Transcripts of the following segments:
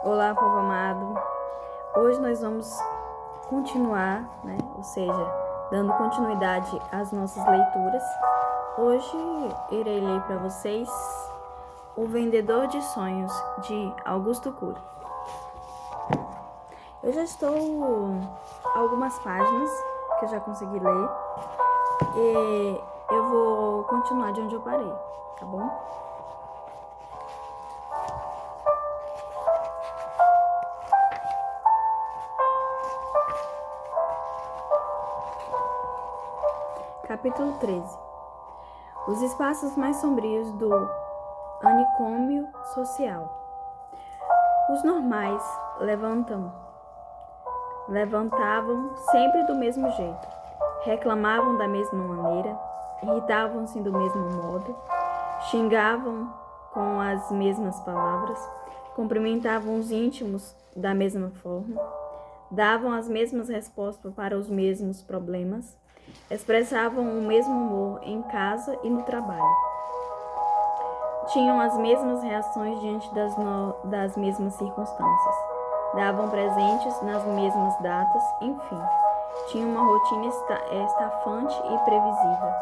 Olá, povo amado. Hoje nós vamos continuar, Ou seja, dando continuidade às nossas leituras. Hoje irei ler para vocês O Vendedor de Sonhos, de Augusto Cury. Eu já estou algumas páginas que eu já consegui ler e eu vou continuar de onde eu parei, tá bom? Capítulo 13. Os espaços mais sombrios do anicômio social. Os normais levantavam sempre do mesmo jeito, reclamavam da mesma maneira, irritavam-se do mesmo modo, xingavam com as mesmas palavras, cumprimentavam os íntimos da mesma forma, davam as mesmas respostas para os mesmos problemas, expressavam o mesmo humor em casa e no trabalho. Tinham as mesmas reações diante das mesmas circunstâncias. Davam presentes nas mesmas datas, enfim. Tinham uma rotina estafante e previsível,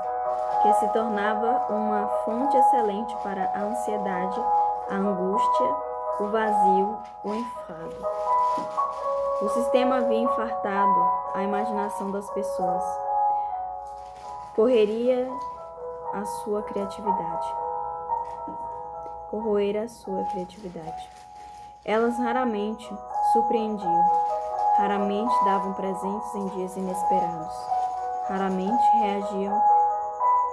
que se tornava uma fonte excelente para a ansiedade, a angústia, o vazio, o enfado. O sistema havia infartado a imaginação das pessoas. Corroer a sua criatividade. Elas raramente surpreendiam, raramente davam presentes em dias inesperados, raramente reagiam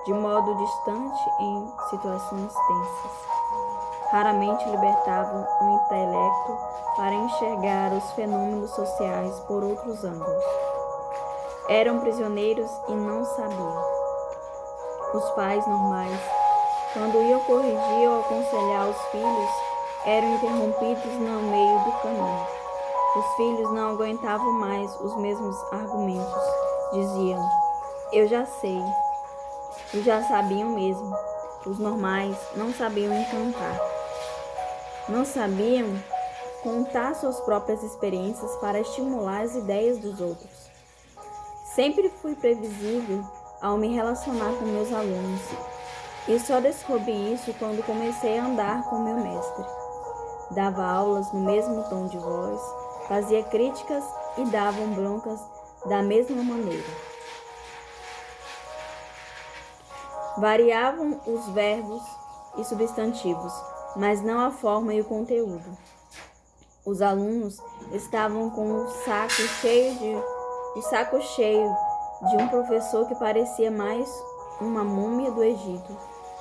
de modo distante em situações tensas, raramente libertavam o intelecto para enxergar os fenômenos sociais por outros ângulos. Eram prisioneiros e não sabiam. Os pais normais, quando iam corrigir ou aconselhar os filhos, eram interrompidos no meio do caminho. Os filhos não aguentavam mais os mesmos argumentos. Diziam: "Eu já sei." E já sabiam mesmo. Os normais não sabiam encantar. Não sabiam contar suas próprias experiências para estimular as ideias dos outros. Sempre fui previsível ao me relacionar com meus alunos. E só descobri isso quando comecei a andar com meu mestre. Dava aulas no mesmo tom de voz, fazia críticas e davam broncas da mesma maneira. Variavam os verbos e substantivos, mas não a forma e o conteúdo. Os alunos estavam com o saco cheio de um professor que parecia mais uma múmia do Egito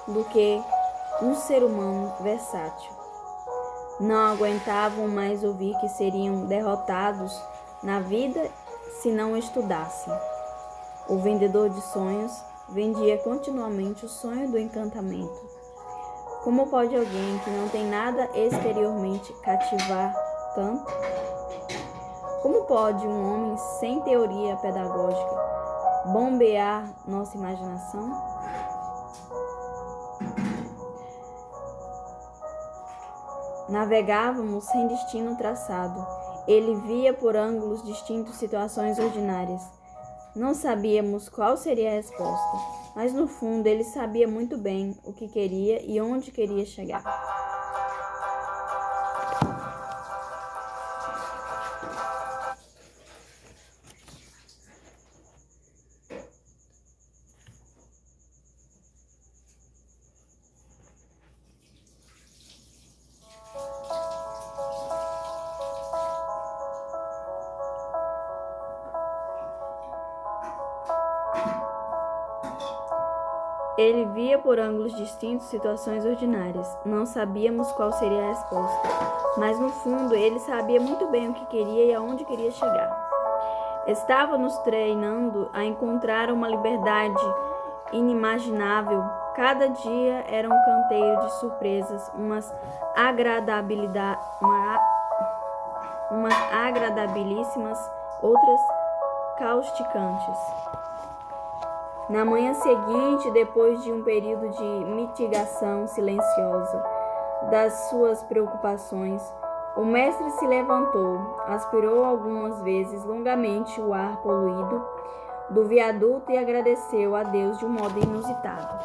do que um ser humano versátil. Não aguentavam mais ouvir que seriam derrotados na vida se não estudassem. O vendedor de sonhos vendia continuamente o sonho do encantamento. Como pode alguém que não tem nada exteriormente cativar tanto? Como pode um homem sem teoria pedagógica bombear nossa imaginação? Navegávamos sem destino traçado. Ele via por ângulos distintos situações ordinárias. Não sabíamos qual seria a resposta, mas no fundo ele sabia muito bem o que queria e onde queria chegar. Ele via por ângulos distintos situações ordinárias. Não sabíamos qual seria a resposta, mas no fundo ele sabia muito bem o que queria e aonde queria chegar. Estava nos treinando a encontrar uma liberdade inimaginável. Cada dia era um canteiro de surpresas, umas agradabilíssimas, outras causticantes. Na manhã seguinte, depois de um período de mitigação silenciosa das suas preocupações, O mestre se levantou, aspirou algumas vezes longamente o ar poluído do viaduto e agradeceu a Deus de um modo inusitado.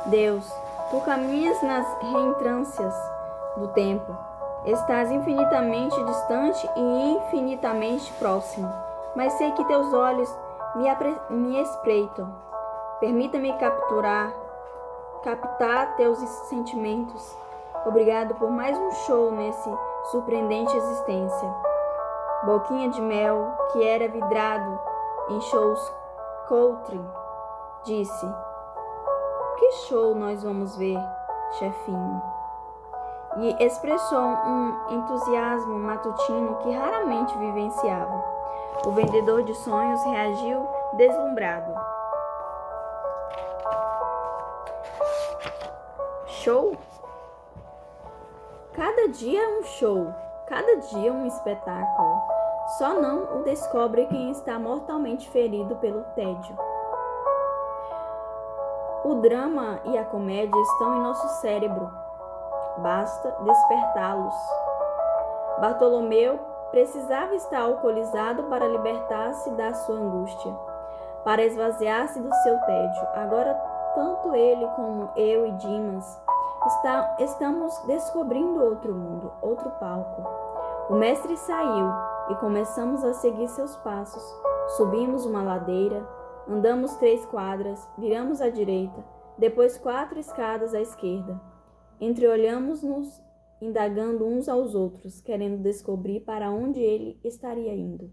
Deus, tu caminhas nas reentrâncias do tempo. Estás infinitamente distante e infinitamente próximo, mas sei que teus olhos me espreitam. Permita-me captar teus sentimentos. Obrigado por mais um show nesse surpreendente existência. Boquinha de Mel, que era vidrado em shows country, disse: que show nós vamos ver, chefinho? E expressou um entusiasmo matutino que raramente vivenciava. O vendedor de sonhos reagiu deslumbrado. Show? Cada dia é um show, cada dia um espetáculo. Só não o descobre quem está mortalmente ferido pelo tédio. O drama e a comédia estão em nosso cérebro. Basta despertá-los. Bartolomeu precisava estar alcoolizado para libertar-se da sua angústia, para esvaziar-se do seu tédio. Agora, tanto ele como eu e Dimas estamos descobrindo outro mundo, outro palco. O mestre saiu e começamos a seguir seus passos. Subimos uma ladeira, andamos 3 quadras, viramos à direita, depois 4 escadas à esquerda. Entreolhamos-nos, indagando uns aos outros, querendo descobrir para onde ele estaria indo.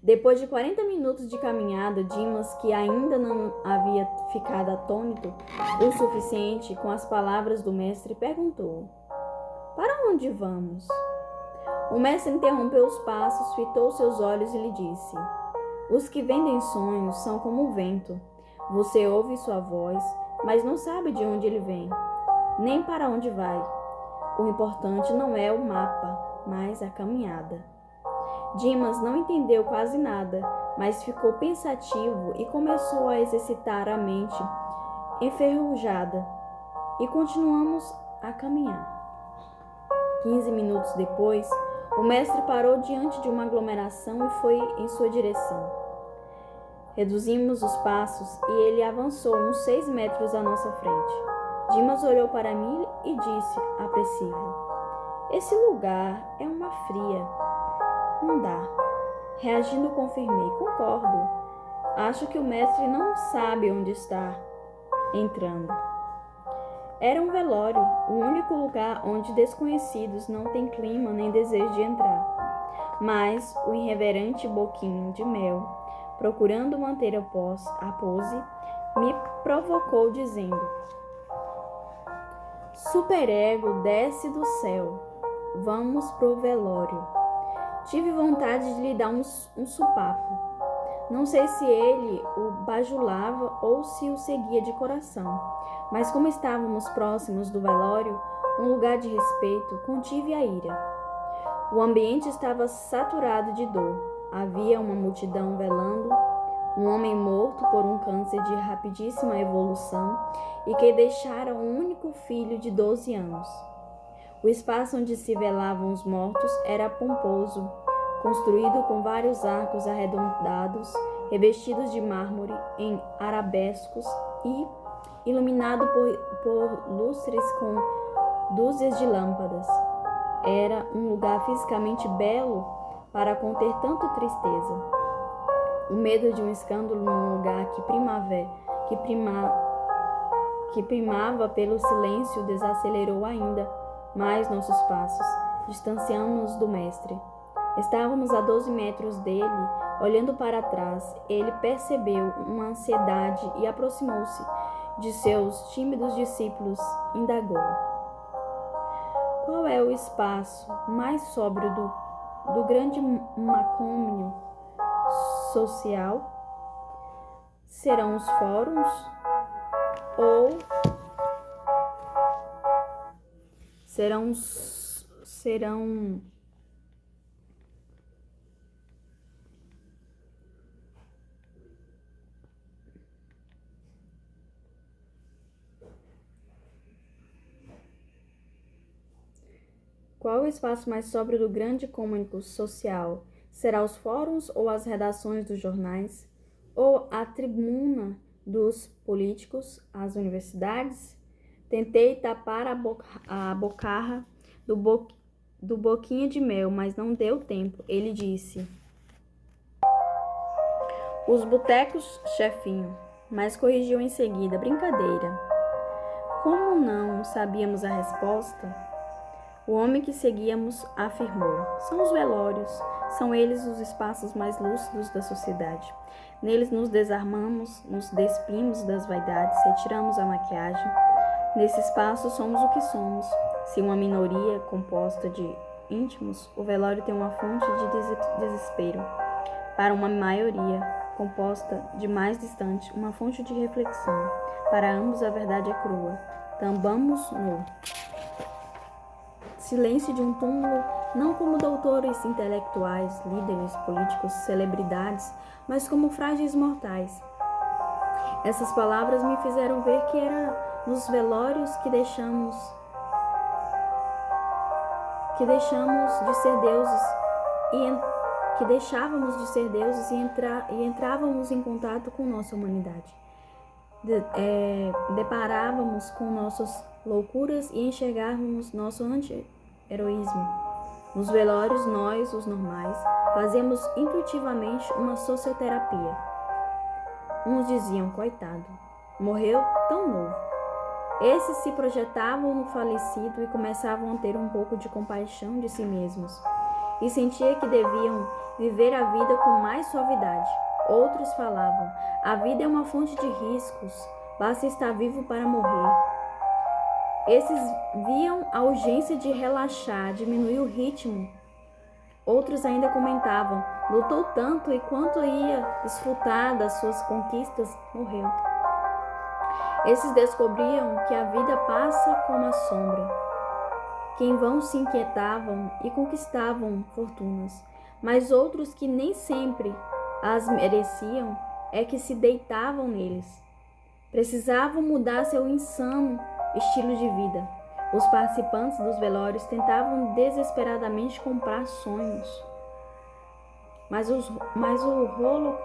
Depois de 40 minutos de caminhada, Dimas, que ainda não havia ficado atônito o suficiente com as palavras do mestre, perguntou: para onde vamos? O mestre interrompeu os passos, fitou seus olhos e lhe disse: os que vendem sonhos são como o vento. Você ouve sua voz, mas não sabe de onde ele vem, nem para onde vai. O importante não é o mapa, mas a caminhada. Dimas não entendeu quase nada, mas ficou pensativo e começou a exercitar a mente enferrujada. E continuamos a caminhar. 15 minutos depois, o mestre parou diante de uma aglomeração e foi em sua direção. Reduzimos os passos e ele avançou uns 6 metros à nossa frente. Dimas olhou para mim e disse, apressivo: esse lugar é uma fria. Não dá. Reagindo, confirmei: concordo. Acho que o mestre não sabe onde está entrando. Era um velório, o único lugar onde desconhecidos não têm clima nem desejo de entrar. Mas o irreverente Boquinha de Mel, procurando manter a pose, me provocou dizendo: superego desce do céu, vamos pro velório. Tive vontade de lhe dar um supapo. Não sei se ele o bajulava ou se o seguia de coração, mas como estávamos próximos do velório, um lugar de respeito, contive a ira. O ambiente estava saturado de dor. Havia uma multidão velando, um homem morto por um câncer de rapidíssima evolução e que deixara um único filho de 12 anos. O espaço onde se velavam os mortos era pomposo, construído com vários arcos arredondados, revestidos de mármore em arabescos e iluminado por lustres com dúzias de lâmpadas. Era um lugar fisicamente belo para conter tanta tristeza. O medo de um escândalo num lugar que primava pelo silêncio desacelerou ainda mais nossos passos, distanciando-nos do mestre. Estávamos a 12 metros dele, olhando para trás. Ele percebeu uma ansiedade e aproximou-se de seus tímidos discípulos. Indagou: qual é o espaço mais sóbrio do grande macônio social? Serão os fóruns? Ou serão qual é o espaço mais sóbrio do grande cômico social? Será os fóruns ou as redações dos jornais? Ou a tribuna dos políticos, as universidades? Tentei tapar a bocarra do Boquinha de Mel, mas não deu tempo. Ele disse: os botecos, chefinho. Mas corrigiu em seguida: brincadeira. Como não sabíamos a resposta, o homem que seguíamos afirmou: são os velórios, são eles os espaços mais lúcidos da sociedade. Neles nos desarmamos, nos despimos das vaidades, retiramos a maquiagem. Nesse espaço somos o que somos. Se uma minoria composta de íntimos, o velório tem uma fonte de desespero. Para uma maioria composta de mais distante, uma fonte de reflexão. Para ambos a verdade é crua. Tambamos no silêncio de um túmulo, não como doutores intelectuais, líderes políticos, celebridades, mas como frágeis mortais. Essas palavras me fizeram ver que era nos velórios que deixamos de ser deuses e entrávamos em contato com nossa humanidade. Deparávamos com nossas loucuras e enxergávamos nosso anti-heroísmo. Nos velórios, nós, os normais, fazíamos intuitivamente uma socioterapia. Uns diziam: coitado, morreu tão novo. Esses se projetavam no falecido e começavam a ter um pouco de compaixão de si mesmos, e sentia que deviam viver a vida com mais suavidade. Outros falavam: a vida é uma fonte de riscos, basta estar vivo para morrer. Esses viam a urgência de relaxar, diminuir o ritmo. Outros ainda comentavam: lutou tanto e quanto ia desfrutar das suas conquistas, morreu. Esses descobriam que a vida passa como a sombra, que em vão se inquietavam e conquistavam fortunas, mas outros que nem sempre as mereciam é que se deitavam neles. Precisavam mudar seu insano estilo de vida. Os participantes dos velórios tentavam desesperadamente comprar sonhos, mas o rolo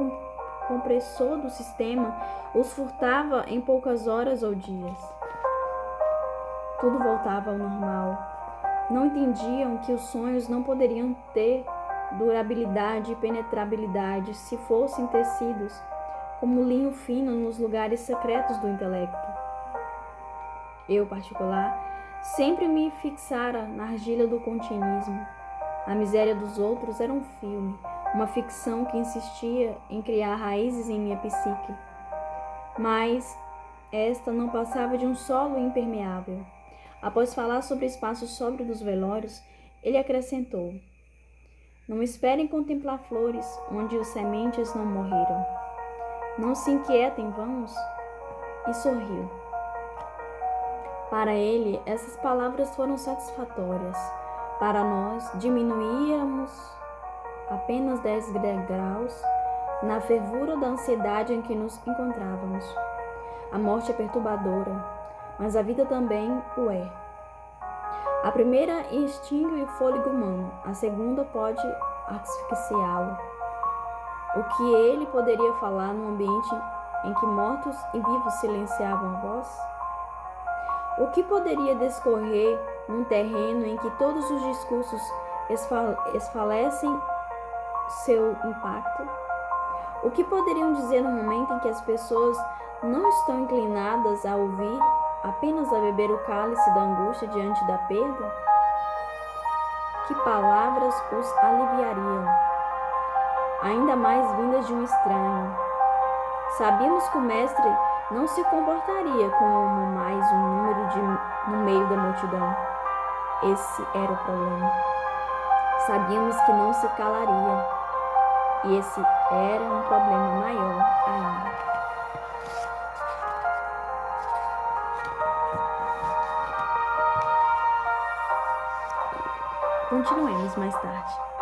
compressor do sistema os furtava em poucas horas ou dias. Tudo voltava ao normal. Não entendiam que os sonhos não poderiam ter durabilidade e penetrabilidade se fossem tecidos como linho fino nos lugares secretos do intelecto. Eu, particular, sempre me fixara na argila do continuismo. A miséria dos outros era um filme, uma ficção que insistia em criar raízes em minha psique. Mas esta não passava de um solo impermeável. Após falar sobre o espaço sóbrio dos velórios, ele acrescentou: não esperem contemplar flores onde os sementes não morreram. Não se inquietem, vãos. E sorriu. Para ele, essas palavras foram satisfatórias. Para nós, diminuíamos apenas 10 graus na fervura da ansiedade em que nos encontrávamos. A morte é perturbadora, mas a vida também o é. A primeira extingue o fôlego humano, a segunda pode asfixiá-lo. O que ele poderia falar num ambiente em que mortos e vivos silenciavam a voz? O que poderia discorrer num terreno em que todos os discursos esfalecem seu impacto? O que poderiam dizer no momento em que as pessoas não estão inclinadas a ouvir, apenas a beber o cálice da angústia diante da perda? Que palavras os aliviariam, ainda mais vindas de um estranho? Sabíamos que o mestre não se comportaria como mais um número no meio da multidão. Esse era o problema. Sabíamos que não se calaria, e esse era um problema maior ainda. Continuemos mais tarde.